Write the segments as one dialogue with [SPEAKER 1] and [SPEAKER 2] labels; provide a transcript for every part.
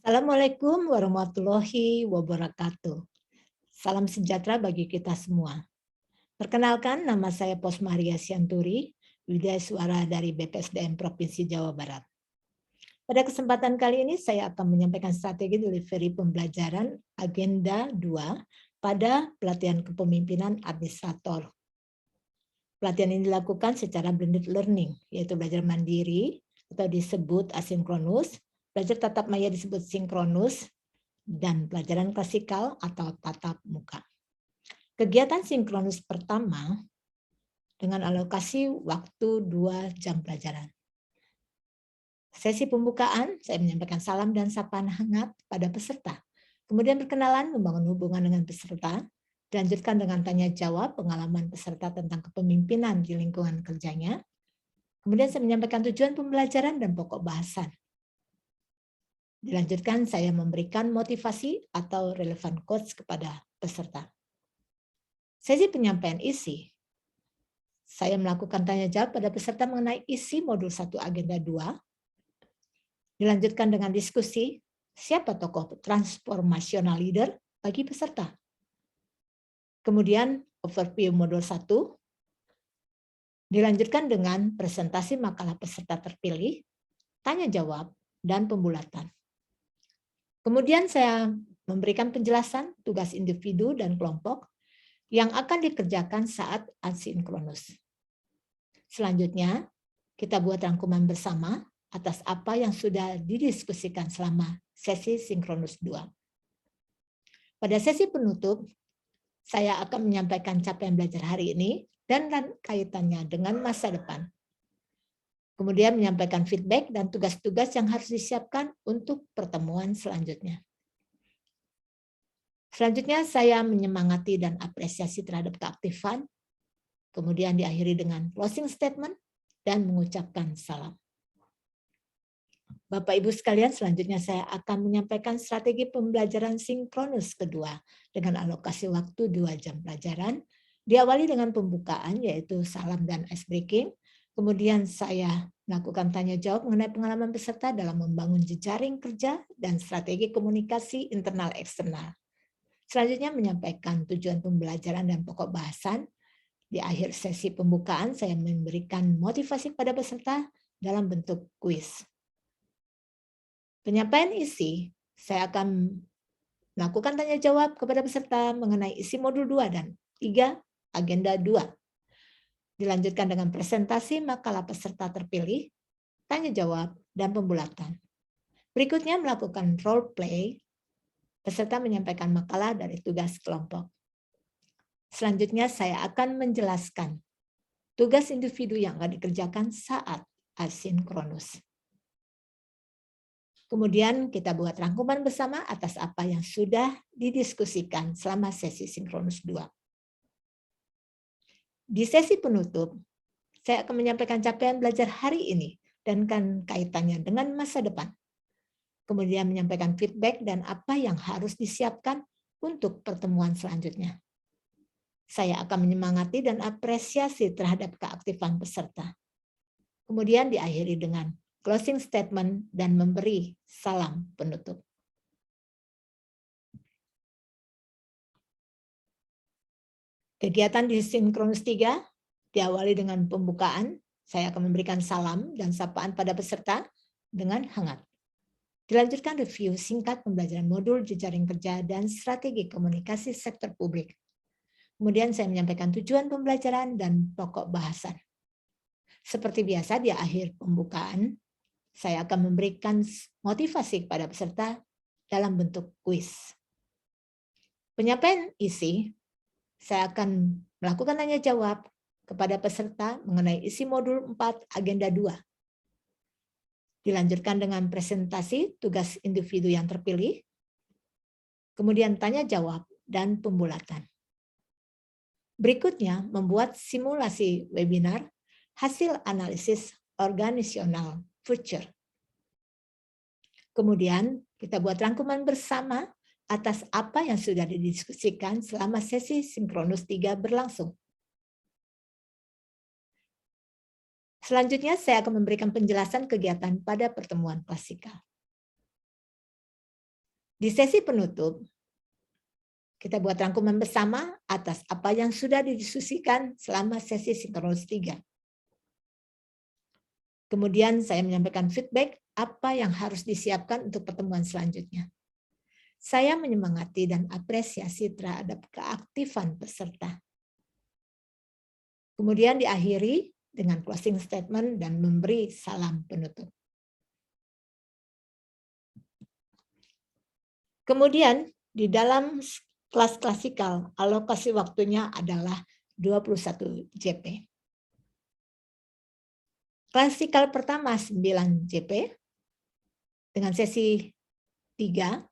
[SPEAKER 1] Assalamualaikum warahmatullahi wabarakatuh. Salam sejahtera bagi kita semua. Perkenalkan, nama saya Pos Maria Sianturi, Widya Suara dari BPSDM Provinsi Jawa Barat. Pada kesempatan kali ini saya akan menyampaikan strategi delivery pembelajaran Agenda 2 pada pelatihan kepemimpinan administrator. Pelatihan ini dilakukan secara blended learning, yaitu belajar mandiri atau disebut asinkronus, belajar tatap maya disebut sinkronus, dan pelajaran klasikal atau tatap muka. Kegiatan sinkronus pertama dengan alokasi waktu 2 jam pelajaran. Sesi pembukaan, saya menyampaikan salam dan sapaan hangat pada peserta. Kemudian berkenalan, membangun hubungan dengan peserta, dilanjutkan dengan tanya jawab pengalaman peserta tentang kepemimpinan di lingkungan kerjanya. Kemudian saya menyampaikan tujuan pembelajaran dan pokok bahasan. Dilanjutkan saya memberikan motivasi atau relevant quotes kepada peserta. Sesi penyampaian isi, saya melakukan tanya jawab pada peserta mengenai isi modul 1 agenda 2. Dilanjutkan dengan diskusi, siapa tokoh transformational leader bagi peserta. Kemudian overview modul 1. Dilanjutkan dengan presentasi makalah peserta terpilih, tanya jawab, dan pembulatan. Kemudian saya memberikan penjelasan tugas individu dan kelompok yang akan dikerjakan saat asinkronus. Selanjutnya, kita buat rangkuman bersama atas apa yang sudah didiskusikan selama sesi sinkronus 2. Pada sesi penutup, saya akan menyampaikan capaian belajar hari ini dan kaitannya dengan masa depan. Kemudian menyampaikan feedback dan tugas-tugas yang harus disiapkan untuk pertemuan selanjutnya. Selanjutnya saya menyemangati dan apresiasi terhadap keaktifan, kemudian diakhiri dengan closing statement dan mengucapkan salam. Bapak Ibu sekalian, selanjutnya saya akan menyampaikan strategi pembelajaran sinkronus kedua dengan alokasi waktu 2 jam pelajaran. Diawali dengan pembukaan yaitu salam dan ice breaking. Kemudian saya melakukan tanya jawab mengenai pengalaman peserta dalam membangun jejaring kerja dan strategi komunikasi internal eksternal. Selanjutnya menyampaikan tujuan pembelajaran dan pokok bahasan. Di akhir sesi pembukaan saya memberikan motivasi pada peserta dalam bentuk kuis. Penyampaian isi, saya akan melakukan tanya jawab kepada peserta mengenai isi modul 2 dan 3 agenda 2. Dilanjutkan dengan presentasi makalah peserta terpilih, tanya jawab, dan pembulatan. Berikutnya melakukan role play, peserta menyampaikan makalah dari tugas kelompok. Selanjutnya saya akan menjelaskan tugas individu yang akan dikerjakan saat asinkronus. Kemudian kita buat rangkuman bersama atas apa yang sudah didiskusikan selama sesi sinkronus 2. Di sesi penutup, saya akan menyampaikan capaian belajar hari ini dan kaitannya dengan masa depan. Kemudian menyampaikan feedback dan apa yang harus disiapkan untuk pertemuan selanjutnya. Saya akan menyemangati dan apresiasi terhadap keaktifan peserta. Kemudian diakhiri dengan closing statement dan memberi salam penutup. Kegiatan di sinkronus 3 diawali dengan pembukaan. Saya akan memberikan salam dan sapaan pada peserta dengan hangat. Dilanjutkan review singkat pembelajaran modul jejaring kerja dan strategi komunikasi sektor publik. Kemudian saya menyampaikan tujuan pembelajaran dan pokok bahasan. Seperti biasa di akhir pembukaan, saya akan memberikan motivasi kepada peserta dalam bentuk kuis. Penyampaian isi, saya akan melakukan tanya jawab kepada peserta mengenai isi modul 4 agenda 2. Dilanjutkan dengan presentasi tugas individu yang terpilih, kemudian tanya jawab dan pembulatan. Berikutnya membuat simulasi webinar hasil analisis organisasional future. Kemudian kita buat rangkuman bersama atas apa yang sudah didiskusikan selama sesi sinkronus 3 berlangsung. Selanjutnya saya akan memberikan penjelasan kegiatan pada pertemuan klasikal. Di sesi penutup, kita buat rangkuman bersama atas apa yang sudah didiskusikan selama sesi sinkronis 3. Kemudian saya menyampaikan feedback apa yang harus disiapkan untuk pertemuan selanjutnya. Saya menyemangati dan apresiasi terhadap keaktifan peserta. Kemudian diakhiri dengan closing statement dan memberi salam penutup. Kemudian di dalam kelas klasikal, alokasi waktunya adalah 21 JP. Klasikal pertama 9 JP dengan sesi 3,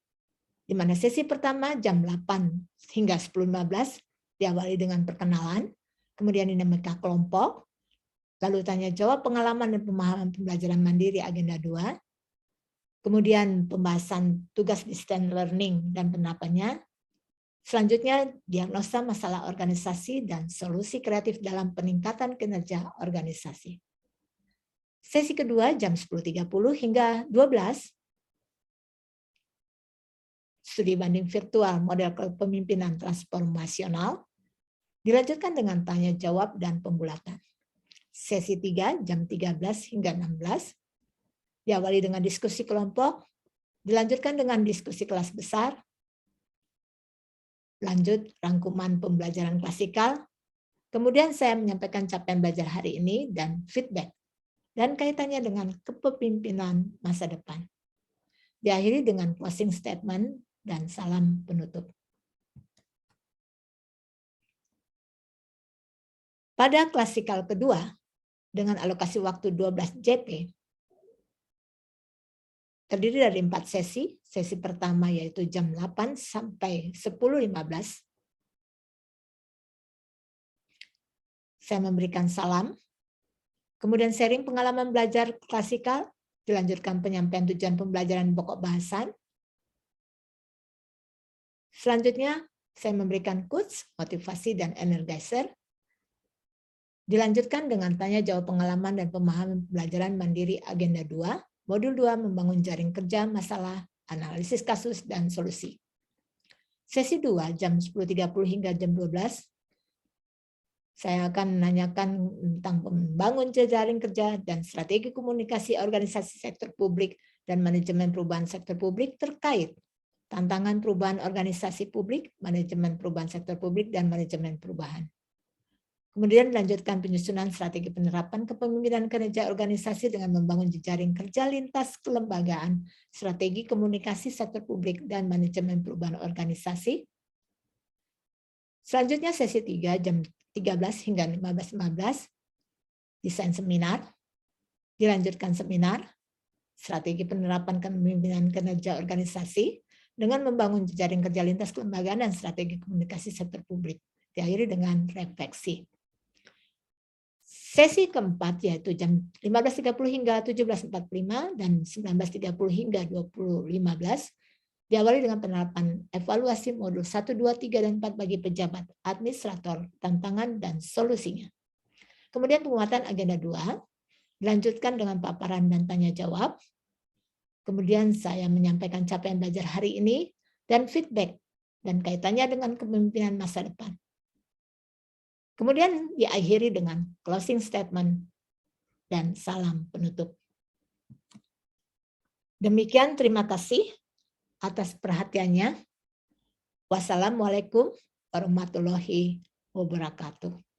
[SPEAKER 1] di mana sesi pertama jam 8 hingga 10.15 diawali dengan perkenalan, kemudian dinamika kelompok, lalu tanya jawab pengalaman dan pemahaman pembelajaran mandiri agenda 2, kemudian pembahasan tugas distance learning dan penerapannya. Selanjutnya, diagnosa masalah organisasi dan solusi kreatif dalam peningkatan kinerja organisasi. Sesi kedua jam 10.30 hingga 12, studi banding virtual model kepemimpinan transformasional, dilanjutkan dengan tanya jawab dan pembulatan. Sesi 3 jam 13 hingga 16, diawali dengan diskusi kelompok, dilanjutkan dengan diskusi kelas besar, lanjut rangkuman pembelajaran klasikal, kemudian saya menyampaikan capaian belajar hari ini dan feedback, dan kaitannya dengan kepemimpinan masa depan. Diakhiri dengan closing statement dan salam penutup. Pada klasikal kedua, dengan alokasi waktu 12 JP, terdiri dari 4 sesi. Sesi pertama yaitu jam 8 sampai 10.15. Saya memberikan salam, kemudian sharing pengalaman belajar klasikal, dilanjutkan penyampaian tujuan pembelajaran pokok bahasan. Selanjutnya, saya memberikan quotes, motivasi, dan energizer. Dilanjutkan dengan tanya jawab pengalaman dan pemahaman pembelajaran mandiri agenda 2, modul 2 membangun jaring kerja, masalah, analisis kasus, dan solusi. Sesi 2 jam 10.30 hingga jam 12, saya akan menanyakan tentang membangun jaring kerja dan strategi komunikasi organisasi sektor publik dan manajemen perubahan sektor publik terkait tantangan perubahan organisasi publik, manajemen perubahan sektor publik, dan manajemen perubahan. Kemudian dilanjutkan penyusunan strategi penerapan kepemimpinan kinerja organisasi dengan membangun jejaring kerja lintas kelembagaan, strategi komunikasi sektor publik, dan manajemen perubahan organisasi. Selanjutnya sesi 3 jam 13 hingga 15.15, desain seminar. Dilanjutkan seminar, strategi penerapan kepemimpinan kinerja organisasi dengan membangun jejaring kerja lintas kelembagaan dan strategi komunikasi sektor publik. Diakhiri dengan refleksi. Sesi keempat yaitu jam 15.30 hingga 17.45 dan 19.30 hingga 20.15 diawali dengan penerapan evaluasi modul 1, 2, 3, dan 4 bagi pejabat, administrator, tantangan, dan solusinya. Kemudian penguatan agenda 2 dilanjutkan dengan paparan dan tanya jawab. Kemudian saya menyampaikan capaian belajar hari ini dan feedback dan kaitannya dengan kepemimpinan masa depan. Kemudian diakhiri dengan closing statement dan salam penutup. Demikian, terima kasih atas perhatiannya. Wassalamualaikum warahmatullahi wabarakatuh.